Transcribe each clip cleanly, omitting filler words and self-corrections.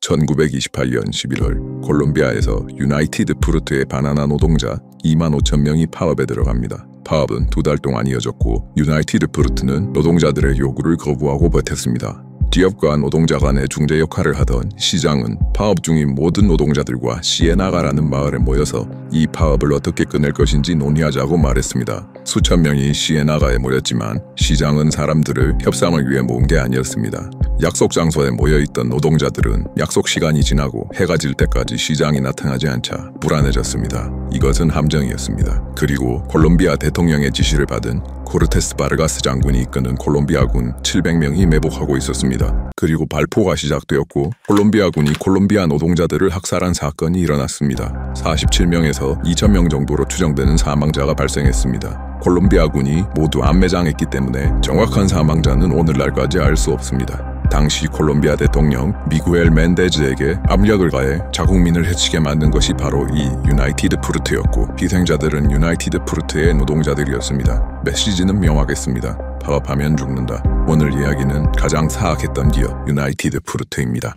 1928년 11월 콜롬비아에서 유나이티드 프루트의 바나나 노동자 25,000명이 파업에 들어갑니다. 파업은 2달 동안 이어졌고 유나이티드 프루트는 노동자들의 요구를 거부하고 버텼습니다. 기업과 노동자 간의 중재 역할을 하던 시장은 파업 중인 모든 노동자들과 시에나가라는 마을에 모여서 이 파업을 어떻게 끝낼 것인지 논의하자고 말했습니다. 수천 명이 시에나가에 모였지만 시장은 사람들을 협상을 위해 모은 게 아니었습니다. 약속 장소에 모여있던 노동자들은 약속 시간이 지나고 해가 질 때까지 시장이 나타나지 않자 불안해졌습니다. 이것은 함정이었습니다. 그리고 콜롬비아 대통령의 지시를 받은 코르테스 바르가스 장군이 이끄는 콜롬비아군 700명이 매복하고 있었습니다. 그리고 발포가 시작되었고 콜롬비아군이 콜롬비아 노동자들을 학살한 사건이 일어났습니다. 47명에서 2,000명 정도로 추정되는 사망자가 발생했습니다. 콜롬비아군이 모두 암매장했기 때문에 정확한 사망자는 오늘날까지 알 수 없습니다. 당시 콜롬비아 대통령 미구엘 멘데즈에게 압력을 가해 자국민을 해치게 만든 것이 바로 이 유나이티드 프루트였고 희생자들은 유나이티드 프루트의 노동자들이었습니다. 메시지는 명확했습니다. 파업하면 죽는다. 오늘 이야기는 가장 사악했던 기업 유나이티드 프루트입니다.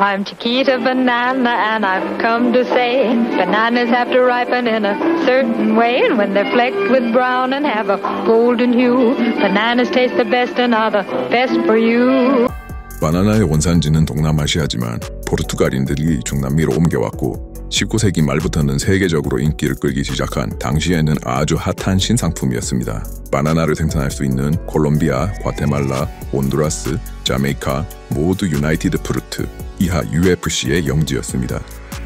I'm Chiquita Banana and I've come to say bananas have to ripen in a certain way, and when they're flecked with brown and have a golden hue, bananas taste the best and are the best for you. 바나나의 원산지는 동남아시아지만 포르투갈인들이 중남미로 옮겨왔고 19세기 말부터는 세계적으로 인기를 끌기 시작한 당시에는 아주 핫한 신상품이었습니다. 바나나를 생산할 수 있는 콜롬비아, 과테말라, 혼두라스, 자메이카 모두 유나이티드 프루트, 이하 UFC의 영지였습니다.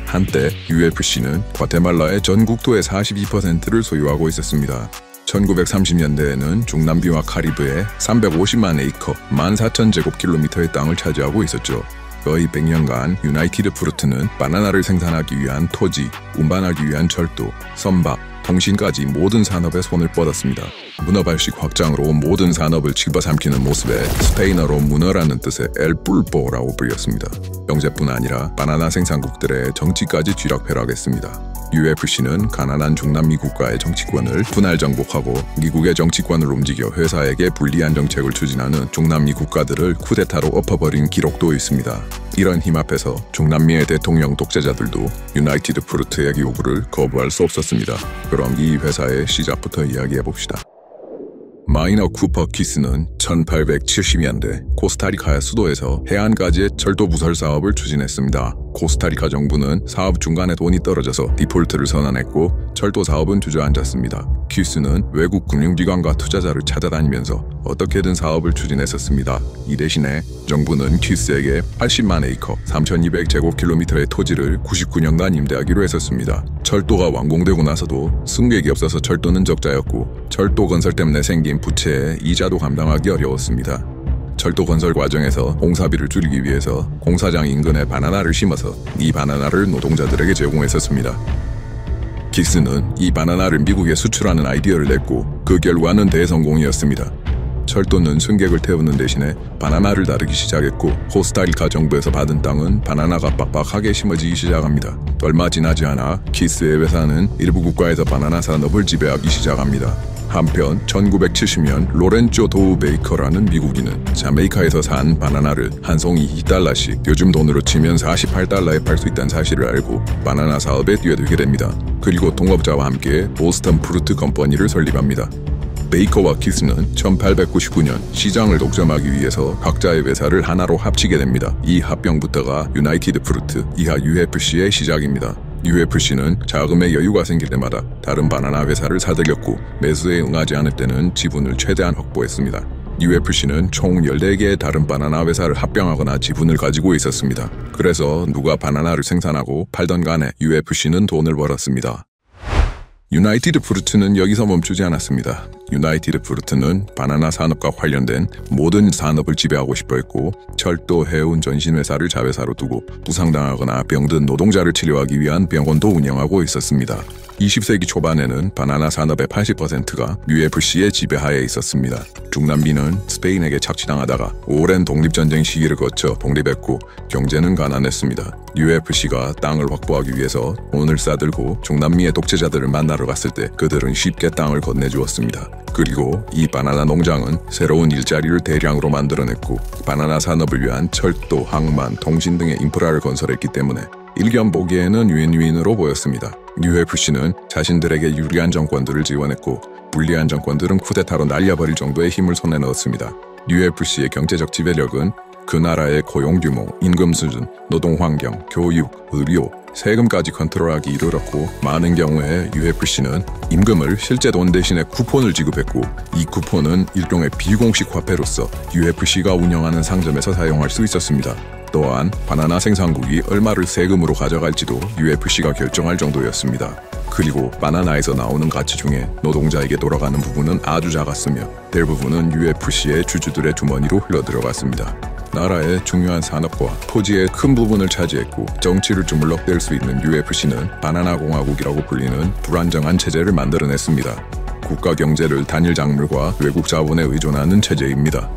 한때 UFC는 과테말라의 전 국토의 42%를 소유하고 있었습니다. 1930년대에는 중남미와 카리브해 350만 에이커, 14,000제곱킬로미터의 땅을 차지하고 있었죠. 거의 100년간 유나이티드 프루트는 바나나를 생산하기 위한 토지, 운반하기 위한 철도, 선박, 통신까지 모든 산업에 손을 뻗었습니다. 문어 발식 확장으로 모든 산업을 집어삼키는 모습에 스페인어로 문어라는 뜻의 엘 뿔보라고 불렸습니다. 경제뿐 아니라 바나나 생산국들의 정치까지 쥐락펴락했습니다. UFC는 가난한 중남미 국가의 정치권을 분할 정복하고 미국의 정치권을 움직여 회사에게 불리한 정책을 추진하는 중남미 국가들을 쿠데타로 엎어버린 기록도 있습니다. 이런 힘 앞에서 중남미의 대통령 독재자들도 유나이티드 프루트의 요구를 거부할 수 없었습니다. 그럼 이 회사의 시작부터 이야기해봅시다. 마이너 쿠퍼 키스는 1870년대 코스타리카의 수도에서 해안가지의 철도 부설 사업을 추진했습니다. 코스타리카 정부는 사업 중간에 돈이 떨어져서 디폴트를 선언했고 철도 사업은 주저앉았습니다. 키스는 외국 금융기관과 투자자를 찾아다니면서 어떻게든 사업을 추진했었습니다. 이 대신에 정부는 키스에게 80만 에이커, 3,200제곱킬로미터의 토지를 99년간 임대하기로 했었습니다. 철도가 완공되고 나서도 승객이 없어서 철도는 적자였고 철도 건설 때문에 생긴 부채에 이자도 감당하기 어려웠습니다. 철도 건설 과정에서 공사비를 줄이기 위해서 공사장 인근에 바나나를 심어서 이 바나나를 노동자들에게 제공했었습니다. 키스는 이 바나나를 미국에 수출하는 아이디어를 냈고 그 결과는 대성공이었습니다. 철도는 승객을 태우는 대신에 바나나를 다루기 시작했고 코스타리카 정부에서 받은 땅은 바나나가 빡빡하게 심어지기 시작합니다. 얼마 지나지 않아 키스의 회사는 일부 국가에서 바나나 산업을 지배하기 시작합니다. 한편 1970년 로렌조 도우 베이커라는 미국인은 자메이카에서 산 바나나를 한 송이 $2씩, 요즘 돈으로 치면 $48에 팔 수 있다는 사실을 알고 바나나 사업에 뛰어들게 됩니다. 그리고 동업자와 함께 보스턴 프루트 컴퍼니를 설립합니다. 베이커와 키스는 1899년 시장을 독점하기 위해서 각자의 회사를 하나로 합치게 됩니다. 이 합병부터가 유나이티드 프루트, 이하 UFC의 시작입니다. UFC는 자금의 여유가 생길 때마다 다른 바나나 회사를 사들였고 매수에 응하지 않을 때는 지분을 최대한 확보했습니다. UFC는 총 14개의 다른 바나나 회사를 합병하거나 지분을 가지고 있었습니다. 그래서 누가 바나나를 생산하고 팔던 간에 UFC는 돈을 벌었습니다. 유나이티드 프루트는 여기서 멈추지 않았습니다. 유나이티드 프루트는 바나나 산업과 관련된 모든 산업을 지배하고 싶어 했고 철도, 해운, 전신회사를 자회사로 두고 부상당하거나 병든 노동자를 치료하기 위한 병원도 운영하고 있었습니다. 20세기 초반에는 바나나 산업의 80%가 UFC의 지배하에 있었습니다. 중남미는 스페인에게 착취당하다가 오랜 독립전쟁 시기를 거쳐 독립했고 경제는 가난했습니다. UFC가 땅을 확보하기 위해서 돈을 싸들고 중남미의 독재자들을 만나러 갔을 때 그들은 쉽게 땅을 건네주었습니다. 그리고 이 바나나 농장은 새로운 일자리를 대량으로 만들어냈고 바나나 산업을 위한 철도, 항만, 통신 등의 인프라를 건설했기 때문에 일견 보기에는 윈윈으로 보였습니다. UFC는 자신들에게 유리한 정권들을 지원했고 불리한 정권들은 쿠데타로 날려버릴 정도의 힘을 손에 넣었습니다. UFC의 경제적 지배력은 그 나라의 고용 규모, 임금 수준, 노동 환경, 교육, 의료, 세금까지 컨트롤하기 이르렀고 많은 경우에 UFC는 임금을 실제 돈 대신에 쿠폰을 지급했고 이 쿠폰은 일종의 비공식 화폐로서 UFC가 운영하는 상점에서 사용할 수 있었습니다. 또한 바나나 생산국이 얼마를 세금으로 가져갈지도 UFC가 결정할 정도였습니다. 그리고 바나나에서 나오는 가치 중에 노동자에게 돌아가는 부분은 아주 작았으며 대부분은 UFC의 주주들의 주머니로 흘러들어갔습니다. 나라의 중요한 산업과 토지의 큰 부분을 차지했고 정치를 주물럭댈 수 있는 UFC는 바나나 공화국이라고 불리는 불안정한 체제를 만들어냈습니다. 국가 경제를 단일 작물과 외국 자본에 의존하는 체제입니다.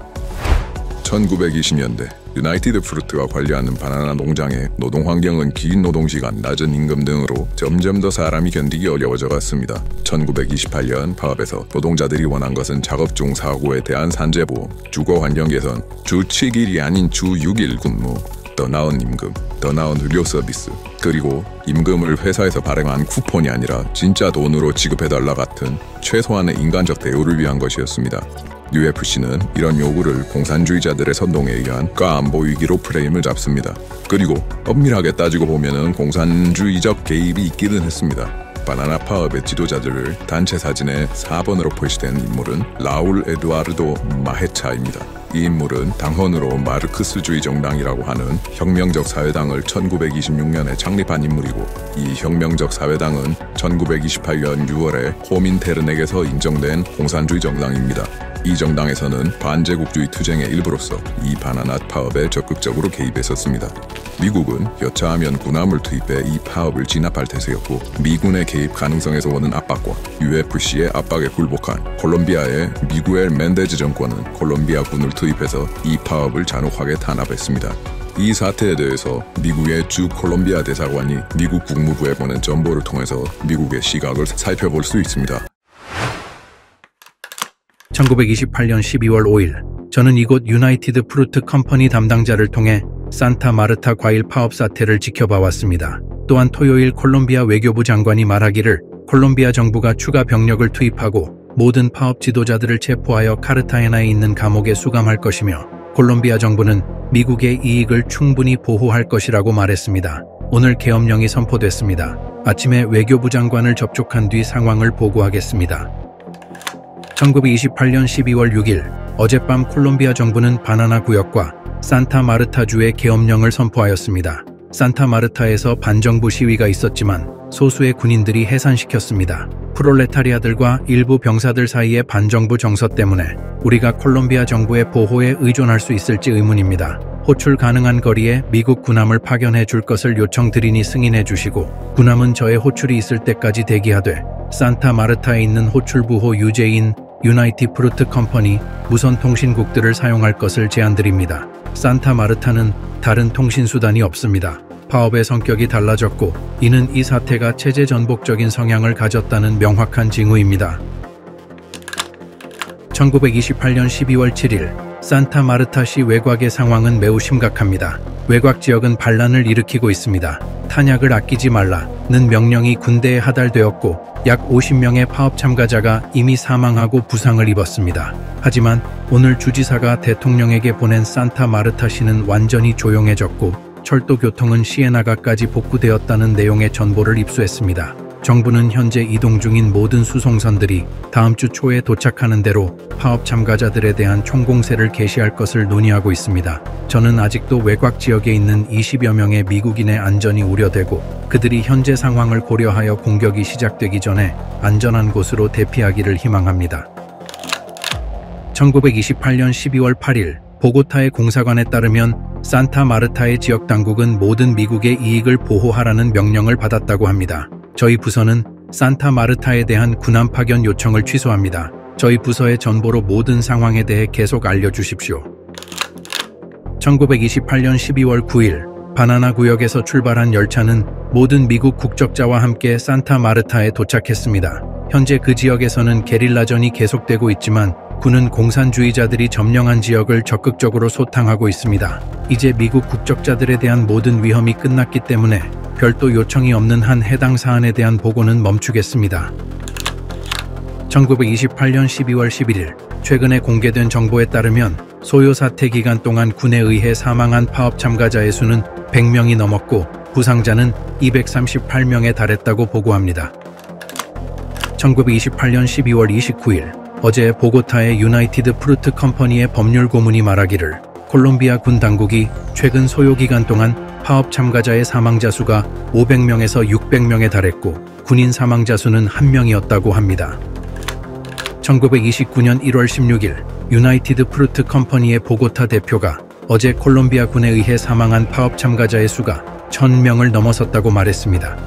1920년대 유나이티드 프루트가 관리하는 바나나 농장의 노동 환경은 긴 노동시간, 낮은 임금 등으로 점점 더 사람이 견디기 어려워져 갔습니다. 1928년 파업에서 노동자들이 원한 것은 작업 중 사고에 대한 산재보험, 주거 환경 개선, 주 7일이 아닌 주 6일 근무, 더 나은 임금, 더 나은 의료 서비스, 그리고 임금을 회사에서 발행한 쿠폰이 아니라 진짜 돈으로 지급해달라 같은 최소한의 인간적 대우를 위한 것이었습니다. UFC는 이런 요구를 공산주의자들의 선동에 의한 가안보 위기로 프레임을 잡습니다. 그리고 엄밀하게 따지고 보면은 공산주의적 개입이 있기는 했습니다. 바나나 파업의 지도자들을 단체 사진에 4번으로 표시된 인물은 라울 에두아르도 마헤차입니다. 이 인물은 당헌으로 마르크스주의 정당이라고 하는 혁명적 사회당을 1926년에 창립한 인물이고 이 혁명적 사회당은 1928년 6월에 코민테른에게서 인정된 공산주의 정당입니다. 이 정당에서는 반제국주의 투쟁의 일부로서 이 바나나 파업에 적극적으로 개입했었습니다. 미국은 여차하면 군함을 투입해 이 파업을 진압할 태세였고 미군의 개입 가능성에서 오는 압박과 UFC의 압박에 굴복한 콜롬비아의 미구엘 멘데즈 정권은 콜롬비아 군을 투입해서 이 파업을 잔혹하게 탄압했습니다. 이 사태에 대해서 미국의 주 콜롬비아 대사관이 미국 국무부에 보낸 전보를 통해서 미국의 시각을 살펴볼 수 있습니다. 1928년 12월 5일 저는 이곳 유나이티드 프루트 컴퍼니 담당자를 통해 산타 마르타 과일 파업 사태를 지켜봐 왔습니다. 또한 토요일 콜롬비아 외교부 장관이 말하기를 콜롬비아 정부가 추가 병력을 투입하고 모든 파업 지도자들을 체포하여 카르타헤나에 있는 감옥에 수감할 것이며 콜롬비아 정부는 미국의 이익을 충분히 보호할 것이라고 말했습니다. 오늘 계엄령이 선포됐습니다. 아침에 외교부 장관을 접촉한 뒤 상황을 보고하겠습니다. 1928년 12월 6일 어젯밤 콜롬비아 정부는 바나나 구역과 산타 마르타주에 계엄령을 선포하였습니다. 산타 마르타에서 반정부 시위가 있었지만 소수의 군인들이 해산시켰습니다. 프롤레타리아들과 일부 병사들 사이의 반정부 정서 때문에 우리가 콜롬비아 정부의 보호에 의존할 수 있을지 의문입니다. 호출 가능한 거리에 미국 군함을 파견해 줄 것을 요청드리니 승인해 주시고 군함은 저의 호출이 있을 때까지 대기하되 산타 마르타에 있는 호출부호 유재인 유나이티드 프루트 컴퍼니 무선 통신국들을 사용할 것을 제안드립니다. 산타 마르타는 다른 통신수단이 없습니다. 파업의 성격이 달라졌고 이는 이 사태가 체제 전복적인 성향을 가졌다는 명확한 징후입니다. 1928년 12월 7일 산타 마르타시 외곽의 상황은 매우 심각합니다. 외곽 지역은 반란을 일으키고 있습니다. 탄약을 아끼지 말라는 명령이 군대에 하달되었고 약 50명의 파업 참가자가 이미 사망하고 부상을 입었습니다. 하지만 오늘 주지사가 대통령에게 보낸 산타 마르타시는 완전히 조용해졌고 철도 교통은 시에나가까지 복구되었다는 내용의 전보를 입수했습니다. 정부는 현재 이동 중인 모든 수송선들이 다음 주 초에 도착하는 대로 파업 참가자들에 대한 총공세를 개시할 것을 논의하고 있습니다. 저는 아직도 외곽 지역에 있는 20여 명의 미국인의 안전이 우려되고 그들이 현재 상황을 고려하여 공격이 시작되기 전에 안전한 곳으로 대피하기를 희망합니다. 1928년 12월 8일 보고타의 공사관에 따르면 산타 마르타의 지역 당국은 모든 미국의 이익을 보호하라는 명령을 받았다고 합니다. 저희 부서는 산타 마르타에 대한 군함 파견 요청을 취소합니다. 저희 부서의 전보로 모든 상황에 대해 계속 알려주십시오. 1928년 12월 9일 바나나 구역에서 출발한 열차는 모든 미국 국적자와 함께 산타 마르타에 도착했습니다. 현재 그 지역에서는 게릴라전이 계속되고 있지만 군은 공산주의자들이 점령한 지역을 적극적으로 소탕하고 있습니다. 이제 미국 국적자들에 대한 모든 위험이 끝났기 때문에 별도 요청이 없는 한 해당 사안에 대한 보고는 멈추겠습니다. 1928년 12월 11일 최근에 공개된 정보에 따르면 소요 사태 기간 동안 군에 의해 사망한 파업 참가자의 수는 100명이 넘었고 부상자는 238명에 달했다고 보고합니다. 1928년 12월 29일 어제 보고타의 유나이티드 프루트 컴퍼니의 법률 고문이 말하기를 콜롬비아 군 당국이 최근 소요 기간 동안 파업 참가자의 사망자 수가 500명에서 600명에 달했고 군인 사망자 수는 1명이었다고 합니다. 1929년 1월 16일 유나이티드 프루트 컴퍼니의 보고타 대표가 어제 콜롬비아 군에 의해 사망한 파업 참가자의 수가 1000명을 넘어섰다고 말했습니다.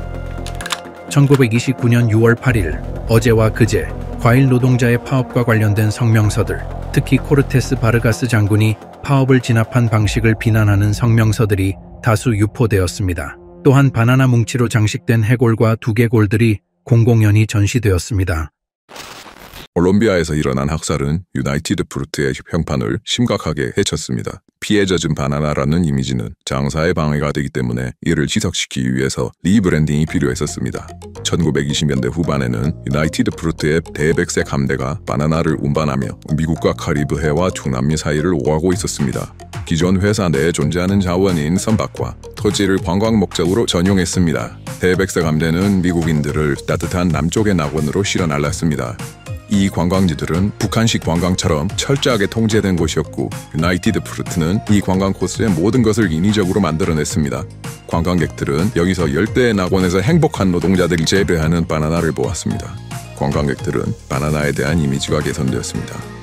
1929년 6월 8일 어제와 그제 과일 노동자의 파업과 관련된 성명서들, 특히 코르테스 바르가스 장군이 파업을 진압한 방식을 비난하는 성명서들이 다수 유포되었습니다. 또한 바나나 뭉치로 장식된 해골과 두개골들이 공공연히 전시되었습니다. 콜롬비아에서 일어난 학살은 유나이티드 프루트의 평판을 심각하게 해쳤습니다. 피해 젖은 바나나라는 이미지는 장사에 방해가 되기 때문에 이를 지속시키기 위해서 리브랜딩이 필요했었습니다. 1920년대 후반에는 유나이티드 프루트의 대백색 함대가 바나나를 운반하며 미국과 카리브해와 중남미 사이를 오가고 있었습니다. 기존 회사 내에 존재하는 자원인 선박과 토지를 관광 목적으로 전용했습니다. 대백색 함대는 미국인들을 따뜻한 남쪽의 낙원으로 실어 날랐습니다. 이 관광지들은 북한식 관광처럼 철저하게 통제된 곳이었고 유나이티드 프루트는 이 관광 코스의 모든 것을 인위적으로 만들어냈습니다. 관광객들은 여기서 열대의 낙원에서 행복한 노동자들이 재배하는 바나나를 보았습니다. 관광객들은 바나나에 대한 이미지가 개선되었습니다.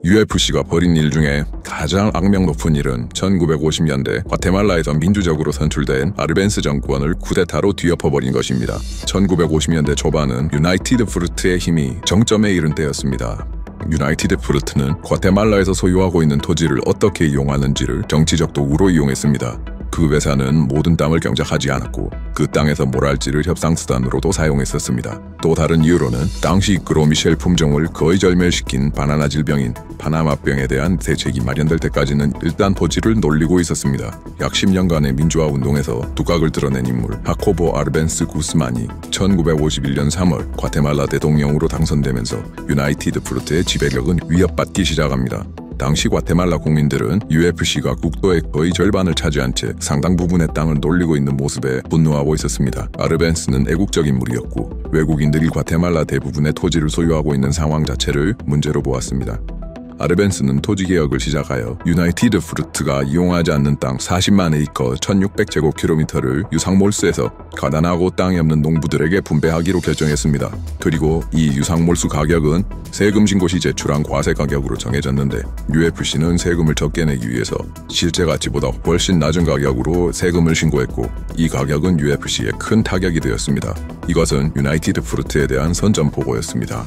UFC가 벌인 일 중에 가장 악명 높은 일은 1950년대 과테말라에서 민주적으로 선출된 아르벤스 정권을 쿠데타로 뒤엎어버린 것입니다. 1950년대 초반은 유나이티드 프루트의 힘이 정점에 이른 때였습니다. 유나이티드 프루트는 과테말라에서 소유하고 있는 토지를 어떻게 이용하는지를 정치적 도구로 이용했습니다. 그 회사는 모든 땅을 경작하지 않았고 그 땅에서 뭘 할지를 협상수단으로도 사용했었습니다. 또 다른 이유로는 당시 그로미셸 품종을 거의 절멸시킨 바나나 질병인 파나마병에 대한 대책이 마련될 때까지는 일단 토지를 놀리고 있었습니다. 약 10년간의 민주화 운동에서 두각을 드러낸 인물 하코보 아르벤스 구스만이 1951년 3월 과테말라 대통령으로 당선되면서 유나이티드 프루트의 지배력은 위협받기 시작합니다. 당시 과테말라 국민들은 UFC가 국토의 거의 절반을 차지한 채 상당 부분의 땅을 놀리고 있는 모습에 분노하고 있었습니다. 아르벤스는 애국적 인물이었고 외국인들이 과테말라 대부분의 토지를 소유하고 있는 상황 자체를 문제로 보았습니다. 아르벤스는 토지개혁을 시작하여 유나이티드 프루트가 이용하지 않는 땅 40만 에이커 1600제곱킬로미터를 유상몰수에서 가난하고 땅이 없는 농부들에게 분배하기로 결정했습니다. 그리고 이 유상몰수 가격은 세금 신고시 제출한 과세 가격으로 정해졌는데 UFC는 세금을 적게 내기 위해서 실제 가치보다 훨씬 낮은 가격으로 세금을 신고했고 이 가격은 UFC에 큰 타격이 되었습니다. 이것은 유나이티드 프루트에 대한 선전포고였습니다.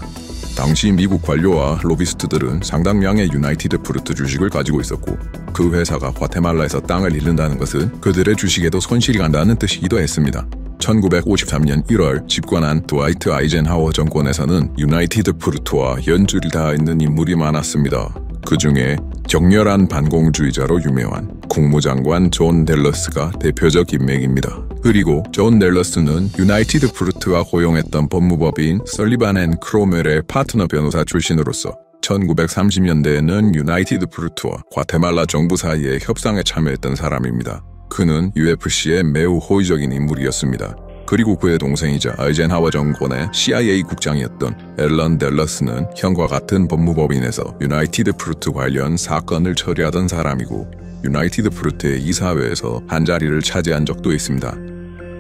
당시 미국 관료와 로비스트들은 상당량의 유나이티드 프루트 주식을 가지고 있었고 그 회사가 과테말라에서 땅을 잃는다는 것은 그들의 주식에도 손실이 간다는 뜻이기도 했습니다. 1953년 1월 집권한 드와이트 아이젠하워 정권에서는 유나이티드 프루트와 연줄이 닿아 있는 인물이 많았습니다. 그 중에 격렬한 반공주의자로 유명한 국무장관 존 댈러스가 대표적 인맥입니다. 그리고 존 댈러스는 유나이티드 프루트가 고용했던 법무법인 설리반 앤 크로멜의 파트너 변호사 출신으로서 1930년대에는 유나이티드 프루트와 과테말라 정부 사이의 협상에 참여했던 사람입니다. 그는 UFC의 매우 호의적인 인물이었습니다. 그리고 그의 동생이자 아이젠하워 정권의 CIA 국장이었던 앨런 댈러스는 형과 같은 법무법인에서 유나이티드 프루트 관련 사건을 처리하던 사람이고 유나이티드 프루트의 이사회에서 한 자리를 차지한 적도 있습니다.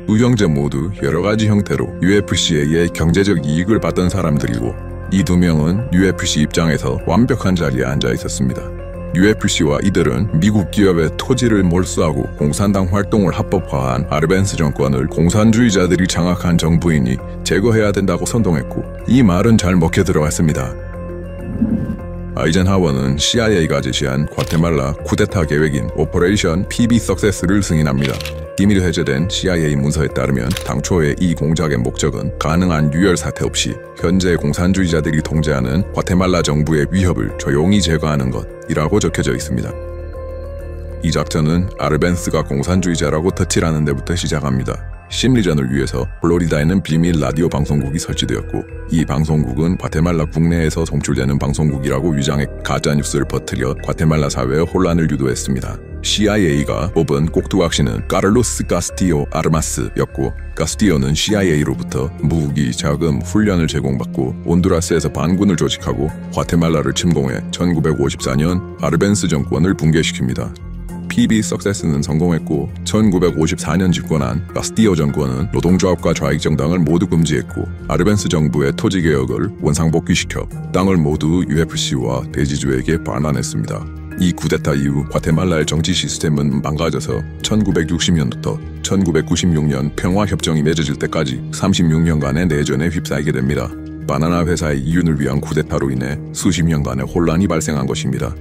두 형제 모두 여러 가지 형태로 UFC에 의해 경제적 이익을 받던 사람들이고 이 두 명은 UFC 입장에서 완벽한 자리에 앉아 있었습니다. UFC와 이들은 미국 기업의 토지를 몰수하고 공산당 활동을 합법화한 아르벤스 정권을 공산주의자들이 장악한 정부이니 제거해야 된다고 선동했고 이 말은 잘 먹혀 들어갔습니다. 아이젠하워는 CIA가 제시한 과테말라 쿠데타 계획인 오퍼레이션 PB 석세스를 승인합니다. 비밀 해제된 CIA 문서에 따르면 당초의 이 공작의 목적은 가능한 유혈 사태 없이 현재 공산주의자들이 통제하는 과테말라 정부의 위협을 조용히 제거하는 것이라고 적혀져 있습니다. 이 작전은 아르벤스가 공산주의자라고 터치라는 데부터 시작합니다. 심리전을 위해서 플로리다에는 비밀 라디오 방송국이 설치되었고 이 방송국은 과테말라 국내에서 송출되는 방송국이라고 위장해 가짜뉴스를 퍼뜨려 과테말라 사회의 혼란을 유도했습니다. CIA가 뽑은 꼭두각시는 카를로스 가스티오 아르마스였고 가스티오는 CIA로부터 무기, 자금, 훈련을 제공받고 온두라스에서 반군을 조직하고 과테말라를 침공해 1954년 아르벤스 정권을 붕괴시킵니다. PB 석세스는 성공했고 1954년 집권한 가스티오 정권은 노동조합과 좌익정당을 모두 금지했고 아르벤스 정부의 토지개혁을 원상복귀시켜 땅을 모두 UFC와 대지주에게 반환했습니다. 이 쿠데타 이후 과테말라의 정치 시스템은 망가져서 1960년부터 1996년 평화협정이 맺어질 때까지 36년간의 내전에 휩싸이게 됩니다. 바나나 회사의 이윤을 위한 쿠데타로 인해 수십 년간의 혼란이 발생한 것입니다.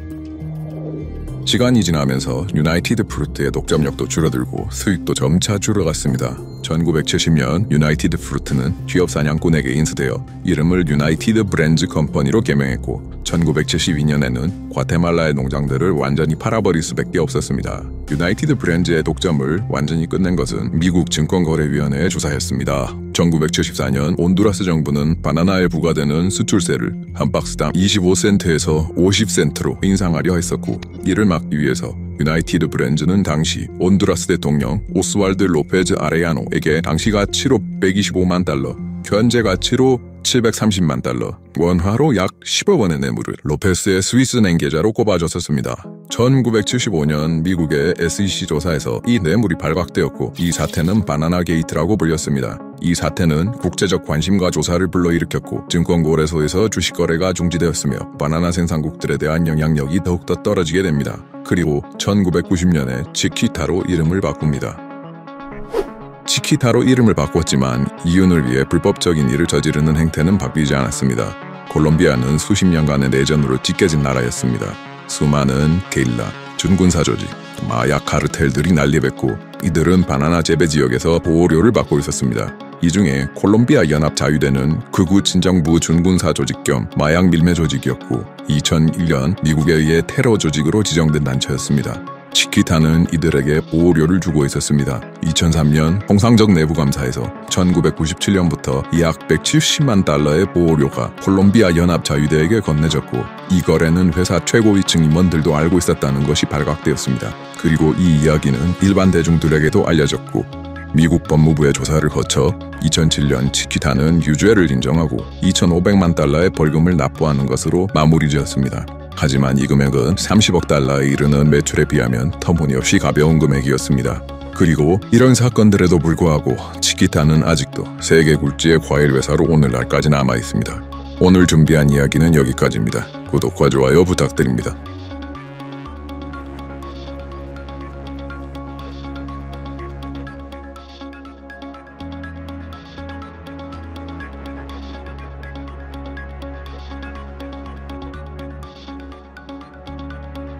시간이 지나면서 유나이티드 프루트의 독점력도 줄어들고 수익도 점차 줄어갔습니다. 1970년 유나이티드 프루트는 취업 사냥꾼에게 인수되어 이름을 유나이티드 브랜즈 컴퍼니로 개명했고 1972년에는 과테말라의 농장들을 완전히 팔아버릴 수밖에 없었습니다. 유나이티드 브랜즈의 독점을 완전히 끝낸 것은 미국 증권거래위원회에 조사했습니다. 1974년 온두라스 정부는 바나나에 부과되는 수출세를 한 박스당 25센트에서 50센트로 인상하려 했었고 이를 막기 위해서 유나이티드 브랜즈는 당시 온두라스 대통령 오스왈드 로페즈 아레야노에게 당시 가치로 125만 달러, 현재 가치로 730만 달러, 원화로 약 10억 원의 뇌물을 로페스의 스위스 냉계자로 꼽아줬었습니다. 1975년 미국의 SEC 조사에서 이 뇌물이 발각되었고 이 사태는 바나나 게이트라고 불렸습니다. 이 사태는 국제적 관심과 조사를 불러일으켰고 증권거래소에서 주식 거래가 중지되었으며 바나나 생산국들에 대한 영향력이 더욱더 떨어지게 됩니다. 그리고 1990년에 치키타로 이름을 바꿉니다. 치키타로 이름을 바꿨지만 이윤을 위해 불법적인 일을 저지르는 행태는 바뀌지 않았습니다. 콜롬비아는 수십 년간의 내전으로 찢겨진 나라였습니다. 수많은 게릴라, 준군사 조직, 마약 카르텔들이 난립했고 이들은 바나나 재배 지역에서 보호료를 받고 있었습니다. 이 중에 콜롬비아 연합 자유대는 극우 친정부 준군사 조직 겸 마약 밀매 조직이었고 2001년 미국에 의해 테러 조직으로 지정된 단체였습니다. 치키타는 이들에게 보호료를 주고 있었습니다. 2003년 통상적 내부감사에서 1997년부터 약 170만 달러의 보호료가 콜롬비아 연합 자유대에게 건네졌고 이 거래는 회사 최고위층 임원들도 알고 있었다는 것이 발각되었습니다. 그리고 이 이야기는 일반 대중들에게도 알려졌고 미국 법무부의 조사를 거쳐 2007년 치키타는 유죄를 인정하고 2,500만 달러의 벌금을 납부하는 것으로 마무리되었습니다. 하지만 이 금액은 30억 달러에 이르는 매출에 비하면 터무니없이 가벼운 금액이었습니다. 그리고 이런 사건들에도 불구하고 치키타는 아직도 세계 굴지의 과일 회사로 오늘날까지 남아있습니다. 오늘 준비한 이야기는 여기까지입니다. 구독과 좋아요 부탁드립니다.